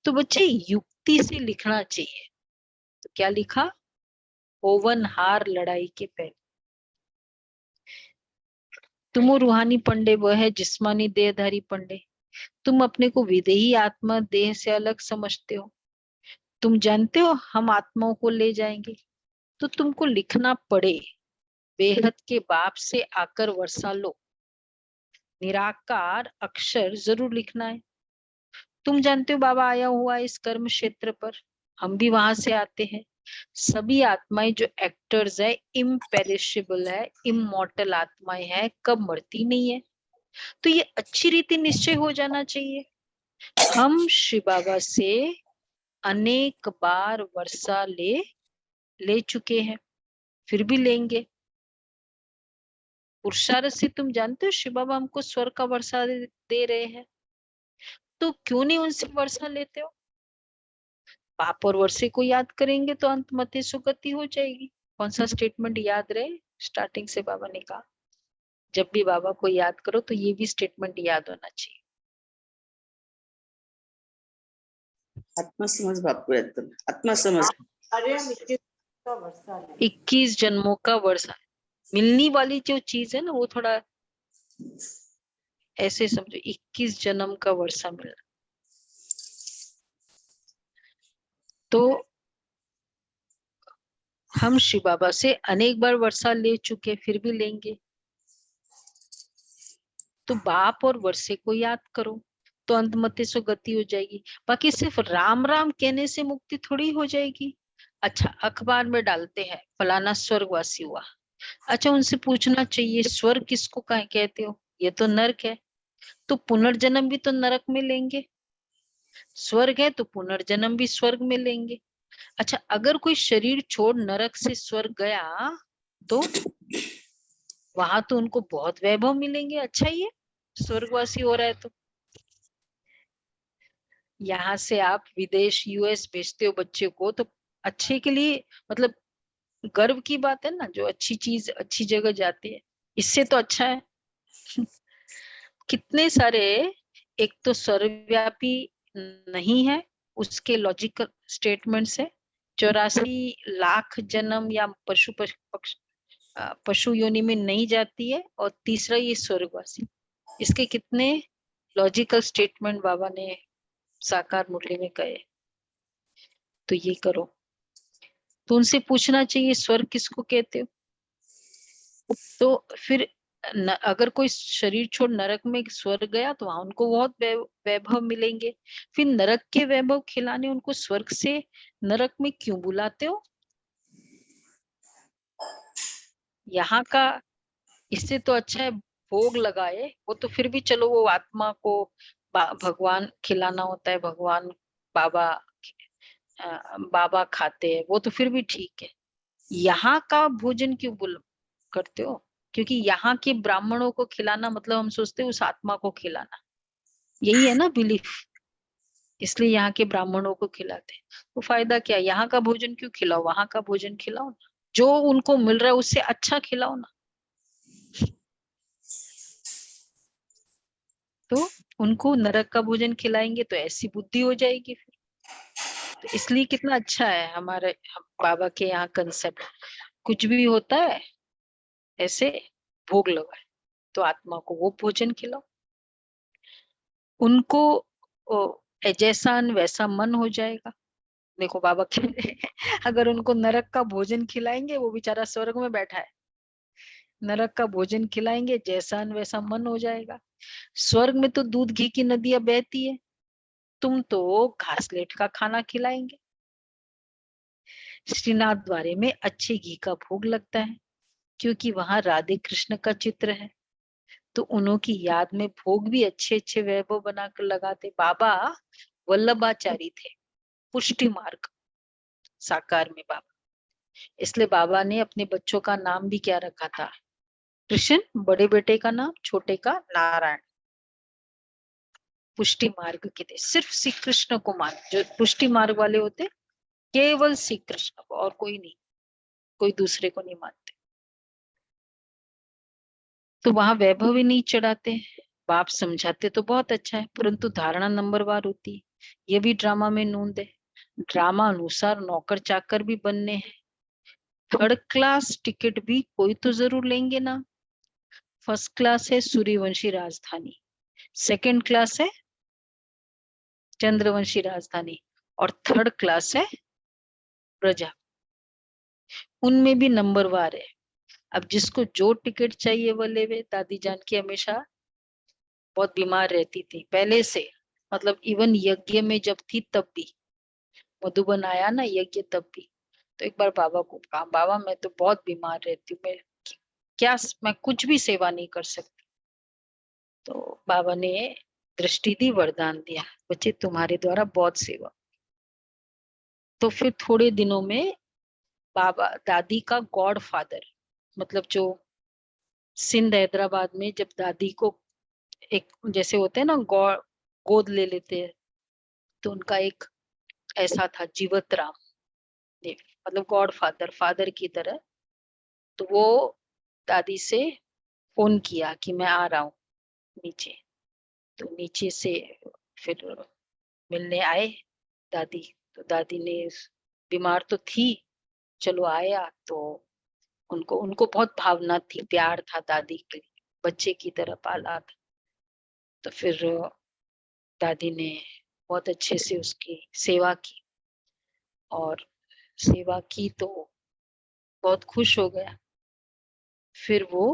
तो बच्चे युक्ति से लिखना चाहिए। तो क्या लिखा? होवनहार लड़ाई के पहले। तुम रूहानी पंडे, वह है जिस्मानी देहधारी पंडे। तुम अपने को विदेही आत्मा देह से अलग समझते हो। तुम जानते हो हम आत्माओं को ले जाएंगे। तो तुमको लिखना पड़े, बेहद के बाप से आकर वर्षा लो। निराकार अक्षर जरूर लिखना है। तुम जानते हो बाबा आया हुआ है इस कर्म क्षेत्र पर। हम भी वहां से आते हैं। सभी आत्माएं जो एक्टर्स है इम्पेरिशेबल है, इमॉर्टल आत्माएं है, कब मरती नहीं है। तो ये अच्छी रीति निश्चय हो जाना चाहिए। हम शिव बाबा से अनेक बार वर्षा ले चुके हैं, फिर भी लेंगे। पुरुषार्थ से तुम जानते हो शिव बाबा हमको स्वर्ग का वर्षा दे रहे हैं। तो क्यों नहीं उनसे वर्षा लेते हो? पाप और वर्षे को याद करेंगे तो अंत मते सुगति हो जाएगी। कौन सा स्टेटमेंट याद रहे? स्टार्टिंग से बाबा ने कहा जब भी बाबा को याद करो तो ये भी स्टेटमेंट याद होना चाहिए। आत्मा समझ बापू एकदम आत्मा समझ। 21 जन्मों का वर्षा मिलनी वाली जो चीज है ना, वो थोड़ा ऐसे समझो, 21 जन्म का वर्षा मिल रहा। तो हम शिव बाबा से अनेक बार वर्षा ले चुके, फिर भी लेंगे। तो बाप और वर्षे को याद करो तो अंतमते सो गति हो जाएगी। बाकी सिर्फ राम राम कहने से मुक्ति थोड़ी हो जाएगी। अच्छा, अखबार में डालते हैं फलाना स्वर्गवासी हुआ। अच्छा, उनसे पूछना चाहिए स्वर्ग किसको कहते हो? ये तो नरक है। तो पुनर्जन्म भी तो नरक में लेंगे। स्वर्ग है तो पुनर्जन्म भी स्वर्ग में लेंगे। अच्छा, अगर कोई शरीर छोड़ नरक से स्वर्ग गया तो वहां तो उनको बहुत वैभव मिलेंगे। अच्छा, ये स्वर्गवासी हो रहा है तो यहाँ से आप विदेश यूएस भेजते हो बच्चे को, तो अच्छे के लिए, मतलब गर्व की बात है ना, जो अच्छी चीज अच्छी जगह जाती है, इससे तो अच्छा है। कितने सारे, एक तो सर्वव्यापी नहीं है, उसके लॉजिकल स्टेटमेंट्स है। 84 लाख जन्म या पशु योनि में नहीं जाती है। और तीसरा ये स्वर्गवासी, इसके कितने लॉजिकल स्टेटमेंट बाबा ने साकार मुरली में कहे। तो ये करो। तो उनसे पूछना चाहिए स्वर्ग किसको कहते हो। तो फिर अगर कोई शरीर छोड़ नरक में स्वर्ग गया तो वहां उनको बहुत वैभव मिलेंगे। फिर नरक के वैभव खिलाने उनको स्वर्ग से नरक में क्यों बुलाते हो? यहाँ का इससे तो अच्छा है भोग लगाए। वो तो फिर भी चलो, वो आत्मा को भगवान खिलाना होता है, भगवान बाबा बाबा खाते हैं, वो तो फिर भी ठीक है। यहाँ का भोजन क्यों करते हो? क्योंकि यहाँ के ब्राह्मणों को खिलाना मतलब हम सोचते हैं उस आत्मा को खिलाना, यही है ना बिलीफ। इसलिए यहाँ के ब्राह्मणों को खिलाते हैं। तो फायदा क्या? यहाँ का भोजन क्यों खिलाओ? वहां का भोजन खिलाओ ना, जो उनको मिल रहा है उससे अच्छा खिलाओ ना। तो उनको नरक का भोजन खिलाएंगे तो ऐसी बुद्धि हो जाएगी फिर। तो इसलिए कितना अच्छा है हमारे बाबा के यहाँ कंसेप्ट। कुछ भी होता है ऐसे भोग लगाए तो आत्मा को वो भोजन खिलाओ। उनको जैसा वैसा मन हो जाएगा। देखो बाबा कह रहे हैं, अगर उनको नरक का भोजन खिलाएंगे, वो बेचारा स्वर्ग में बैठा है, नरक का भोजन खिलाएंगे जैसा न वैसा मन हो जाएगा। स्वर्ग में तो दूध घी की नदियां बहती है, तुम तो घासलेट का खाना खिलाएंगे। श्रीनाथ द्वारे में अच्छे घी का भोग लगता है, क्योंकि वहां राधे कृष्ण का चित्र है, तो उन्हों की याद में भोग भी अच्छे अच्छे वैभव बनाकर लगाते। बाबा वल्लभाचारी थे, पुष्टि मार्ग साकार में बाबा, इसलिए बाबा ने अपने बच्चों का नाम भी क्या रखा था? कृष्ण, बड़े बेटे का नाम, छोटे का नारायण। पुष्टि मार्ग के थे, सिर्फ श्री कृष्ण को मान, जो पुष्टि मार्ग वाले होते केवल श्री कृष्ण को, और कोई नहीं, कोई दूसरे को नहीं मानते। तो वहां वैभव ही नहीं चढ़ाते। बाप समझाते तो बहुत अच्छा है, परंतु धारणा नंबरवार होती है। ये भी ड्रामा में नोंद है। ड्रामा अनुसार नौकर चाकर भी बनने हैं। थर्ड क्लास टिकट भी कोई तो जरूर लेंगे ना। फर्स्ट क्लास है सूर्यवंशी राजधानी, सेकंड क्लास है चंद्रवंशी राजधानी, और थर्ड क्लास है प्रजा। उनमें भी नंबरवार है। अब जिसको जो टिकट चाहिए वो लेवे। दादी जान की हमेशा बहुत बीमार रहती थी पहले से, मतलब इवन यज्ञ में जब थी तब भी, मधुबन आया ना यज्ञ तब भी, तो एक बार बाबा को कहा, बाबा मैं तो बहुत बीमार रहती हूँ, मैं क्या, मैं कुछ भी सेवा नहीं कर सकती। तो बाबा ने दृष्टि दी, वरदान दिया, बच्चे तुम्हारे द्वारा बहुत सेवा। तो फिर थोड़े दिनों में बाबा दादी का गॉड फादर, मतलब जो सिंध हैदराबाद में जब दादी को एक जैसे होते हैं ना गोद ले लेते हैं, तो उनका एक ऐसा था जीवत राम, मतलब गॉड फादर, फादर की तरह। तो वो दादी से फोन किया कि मैं आ रहा हूँ नीचे। तो नीचे से फिर मिलने आए दादी। तो दादी ने, बीमार तो थी, चलो आया, तो उनको उनको बहुत भावना थी, प्यार था दादी के लिए, बच्चे की तरह पाला था। तो फिर दादी ने बहुत अच्छे से उसकी सेवा की, और सेवा की तो बहुत खुश हो गया। फिर वो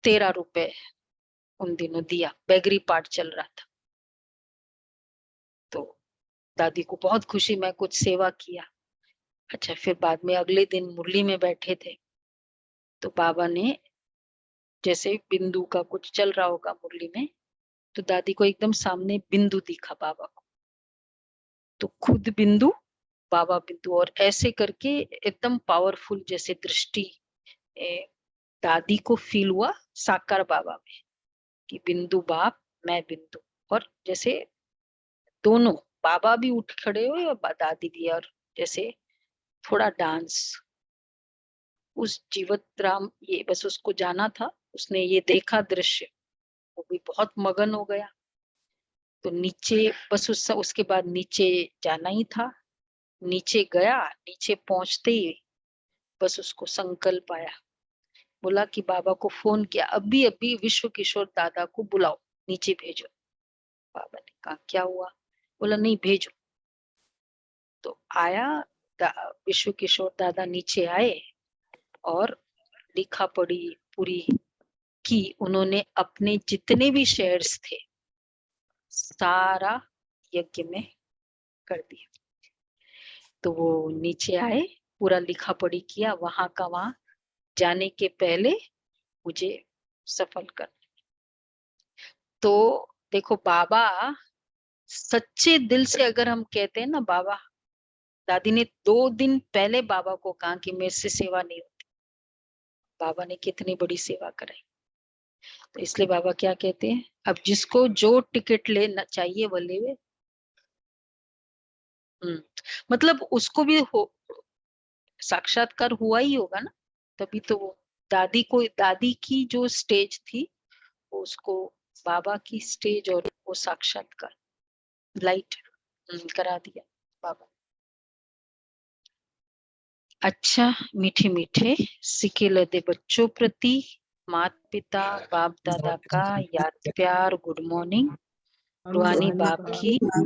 13 रुपए उन दिनों दिया, बेगरी पार्ट चल रहा था। तो दादी को बहुत खुशी, मैं कुछ सेवा किया। अच्छा, फिर बाद में अगले दिन मुरली में बैठे थे, तो बाबा ने, जैसे बिंदु का कुछ चल रहा होगा मुरली में, तो दादी को एकदम सामने बिंदु दिखा बाबा को, तो खुद बिंदु, बाबा बिंदु, और ऐसे करके एकदम पावरफुल जैसे दृष्टि दादी को फील हुआ साकार बाबा में, कि बिंदु बाप, मैं बिंदु। और जैसे दोनों, बाबा भी उठ खड़े हुए और दादी भी, और जैसे थोड़ा डांस। उस जीवत राम, ये बस उसको जाना था, उसने ये देखा दृश्य, वो भी बहुत मगन हो गया। तो नीचे बस उसके बाद नीचे जाना ही था। नीचे गया, नीचे पहुंचते ही बस उसको संकल्प आया, बोला कि बाबा को फोन किया, अभी अभी विश्व किशोर दादा को बुलाओ, नीचे भेजो। बाबा ने कहा क्या हुआ? बोला नहीं, भेजो। तो आया, विश्व किशोर दादा नीचे आए, और लिखा पढ़ी पूरी की उन्होंने, अपने जितने भी शेयर्स थे सारा यज्ञ में कर दिया। तो वो नीचे आए, पूरा लिखा पढ़ी किया, वहां का वहां जाने के पहले मुझे सफल कर। तो देखो बाबा सच्चे दिल से, अगर हम कहते हैं ना, बाबा, दादी ने 2 दिन पहले बाबा को कहा कि मेरे से सेवा नहीं होती। बाबा ने कितनी बड़ी सेवा कराई। तो इसलिए बाबा क्या कहते हैं, अब जिसको जो टिकट लेना चाहिए वो लेवे। मतलब उसको भी साक्षात्कार हुआ ही होगा ना, तभी तो वो दादी को, दादी की जो स्टेज थी, वो उसको बाबा की स्टेज और वो साक्षात्कार लाइट करा दिया बाबा। अच्छा, मीठे मीठे सिके लदे बच्चों प्रति माता पिता बाप दादा का याद प्यार, गुड मॉर्निंग। रूहानी बाप की हम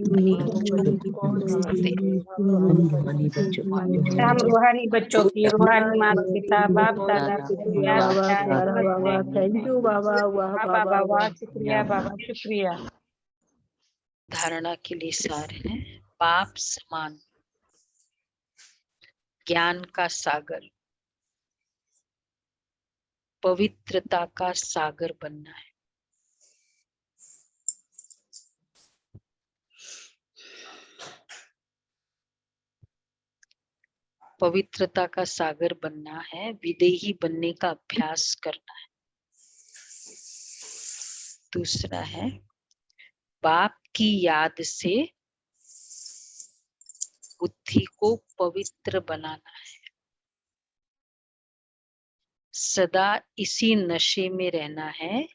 रूहानी बच्चों की रूहानी माता पिता बाप दादा शुक्रिया नमस्ते थैंक यू बाबा वाह हाँ बाबा वाह शुक्रिया बाबा शुक्रिया। धारणा के लिए सार है पाप समान ज्ञान का सागर, पवित्रता का सागर बनना है। पवित्रता का सागर बनना है, विदेही बनने का अभ्यास करना है। दूसरा है बाप की याद से बुद्धि को पवित्र बनाना है, सदा इसी नशे में रहना है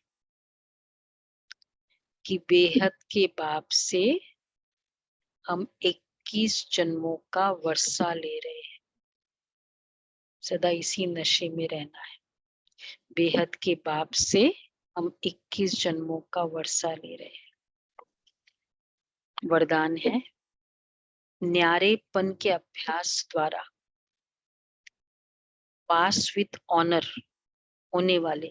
कि बेहद के बाप से हम 21 जन्मों का वर्षा ले रहे हैं। सदा इसी नशे में रहना है, बेहद के बाप से हम 21 जन्मों का वर्षा ले रहे हैं। वरदान है न्यारेपन के अभ्यास द्वारा पास विथ ऑनर होने वाले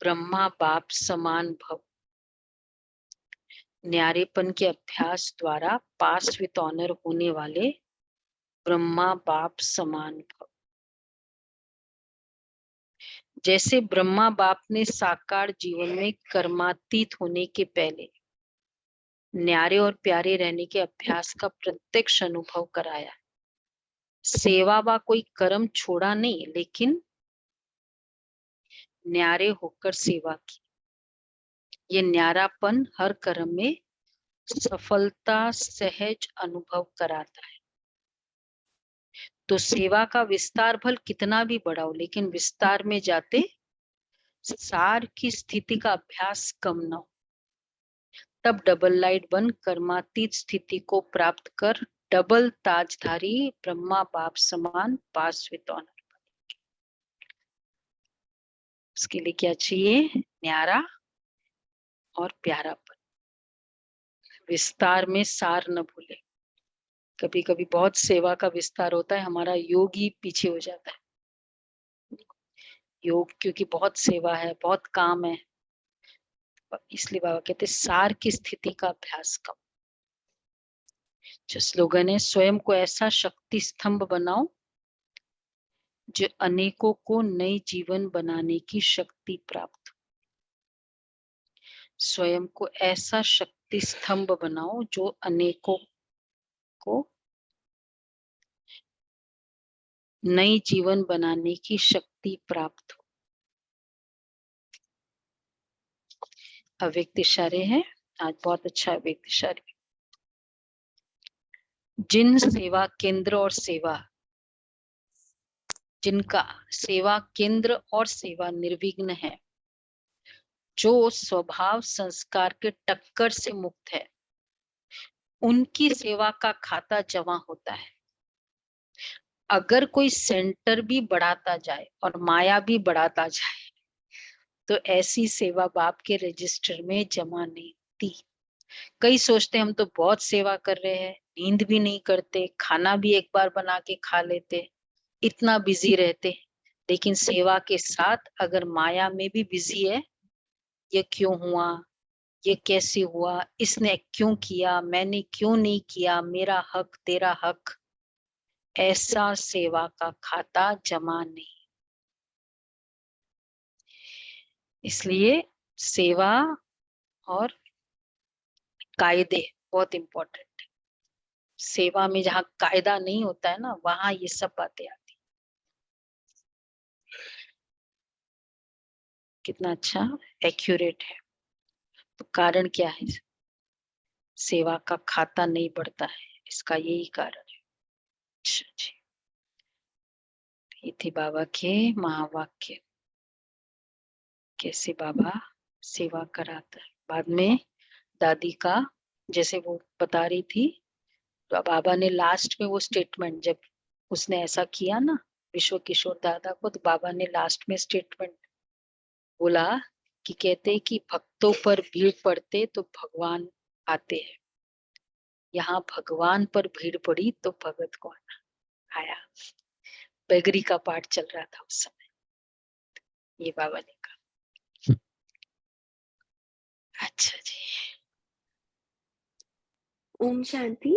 ब्रह्मा बाप समान भव। न्यारेपन के अभ्यास द्वारा पास विथ ऑनर होने वाले ब्रह्मा बाप समान भव। जैसे ब्रह्मा बाप ने साकार जीवन में कर्मातीत होने के पहले न्यारे और प्यारे रहने के अभ्यास का प्रत्यक्ष अनुभव कराया। सेवा व कोई कर्म छोड़ा नहीं, लेकिन न्यारे होकर सेवा की। ये न्यारापन हर कर्म में सफलता सहज अनुभव कराता है। तो सेवा का विस्तार भल कितना भी बड़ा हो, लेकिन विस्तार में जाते सार की स्थिति का अभ्यास कम न हो, तब डबल लाइट बन कर्मातीत स्थिति को प्राप्त कर डबल ताजधारी ब्रह्मा बाप समान पास विद ऑनर। उसके लिए क्या चाहिए? न्यारा और प्यारापन। विस्तार में सार न भूले। कभी कभी बहुत सेवा का विस्तार होता है, हमारा योग ही पीछे हो जाता है। योग क्योंकि बहुत सेवा है, बहुत काम है, इसलिए बाबा कहते सार की स्थिति का अभ्यास करो। जो स्लोगन है स्वयं को ऐसा शक्ति स्तंभ बनाओ जो अनेकों को नई जीवन बनाने की शक्ति प्राप्त हो। स्वयं को ऐसा शक्ति स्तंभ बनाओ जो अनेकों को नई जीवन बनाने की शक्ति प्राप्त हो। अव्यक्त इशारे हैं आज, बहुत अच्छा अव्यक्त इशारे। जिन सेवा केंद्र और सेवा जिनका सेवा केंद्र और सेवा निर्विघ्न है, जो स्वभाव संस्कार के टक्कर से मुक्त है, उनकी सेवा का खाता जमा होता है। अगर कोई सेंटर भी बढ़ाता जाए और माया भी बढ़ाता जाए तो ऐसी सेवा बाप के रजिस्टर में जमा नहीं होती। कई सोचते हम तो बहुत सेवा कर रहे हैं, नींद भी नहीं करते, खाना भी एक बार बना के खा लेते, इतना बिजी रहते, लेकिन सेवा के साथ अगर माया में भी बिजी है, ये क्यों हुआ, ये कैसे हुआ, इसने क्यों किया, मैंने क्यों नहीं किया, मेरा हक तेरा हक, ऐसा सेवा का खाता जमा नहीं। इसलिए सेवा और कायदे बहुत इंपॉर्टेंट है। सेवा में जहाँ कायदा नहीं होता है ना, वहां ये सब बातें आती। कितना अच्छा एक्यूरेट है। तो कारण क्या है? सेवा का खाता नहीं बढ़ता है, इसका यही कारण है। अच्छा जी, ये थे बाबा के महावाक्य, कैसे बाबा सेवा कराता है। बाद में दादी का जैसे वो बता रही थी, तो बाबा ने लास्ट में वो स्टेटमेंट, जब उसने ऐसा किया ना विश्व किशोर दादा को, तो बाबा ने लास्ट में स्टेटमेंट बोला कि कहते हैं कि भक्तों पर भीड़ पड़ते तो भगवान आते हैं। यहाँ भगवान पर भीड़ पड़ी तो भगत कौन आया। बेगरी का पाठ चल रहा था उस समय, ये बाबा ने कहा। अच्छा जी, ओम शांति।